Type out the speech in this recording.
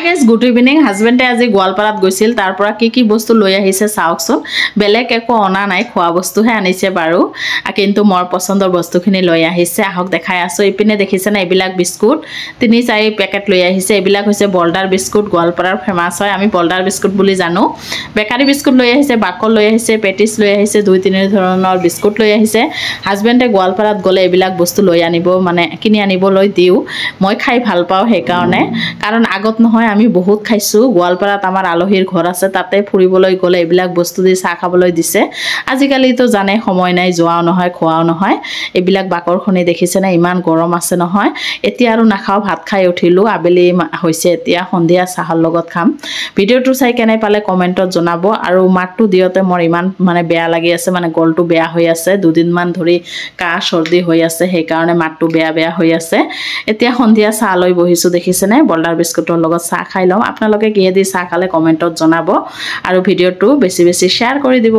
guys good evening হাজবেণ্ডে আজি গোৱালপাৰাত গৈছিল তাৰ পৰা কি বস্তু লৈ আহিছে চাওকচোন বেলেগ একো অনা নাই খোৱা বস্তুহে আনিছে বাৰু কিন্তু মোৰ পছন্দৰ বস্তুখিনি লৈ আহিছে আহক দেখাই আছো ইপিনে দেখিছে না এইবিলাক বিস্কুট 3-4 পেকেট লৈ আহিছে এইবিলাক হৈছে বলডাৰ বিস্কুট গোৱালপাৰাৰ ফেমাস হয় আমি বলডাৰ বিস্কুট বুলি জানো বেকাৰী বিস্কুট লৈ আহিছে বাকল লৈ আহিছে পেটিছ লৈ আহিছে 2-3 ধৰণৰ বিস্কুট লৈ আহিছে হাজবেণ্ডে গোৱালপাৰাত গলে এইবিলাক বস্তু লৈ আনিব মানে কিনি আনিবলৈ দিও মই খাই ভাল পাও হে কাৰণ আগত নহয় আমি বহুত খাইছো গোৱালপাৰাত আমাৰ আলহীৰ ঘৰ আছে তাতে ফুৰিবলৈ গলে এইবিলাক বস্তু দি চাহ খাবলৈ দিছে আজিকালি তো জানে সময় নাই যোৱাও নহয় খোৱাও নহয় এইবিলাক বাকৰ খনি দেখিছে না ইমান গৰম আছে নহয় এতিয়া আৰু নাখাও ভাত খাই উঠিলো আবেলি হৈছে এতিয়া সন্ধিয়া চাহৰ লগত খাম ভিডিওটো চাই কেনে পালে কমেন্টত জনাব আৰু মাতটো দিওতে মোৰ ইমান মানে বেয়া লাগি আছে মানে গলটো বেয়া হৈ আছে দুদিন মান ধৰি কাহ সৰ্দি হৈ আছে সেই কাৰণে মাতটো বেয়া হৈ আছে এতিয়া সন্ধিয়া চাহ লৈ বহিছো দেখিছে নে বলডাৰ বিস্কুটৰ লগত চাহ খাই লম আপোনালোকে কিহে দি চাহ খালে কমেন্টত জনাব আৰু ভিডিওটো বেছি শ্বেয়াৰ কৰি দিব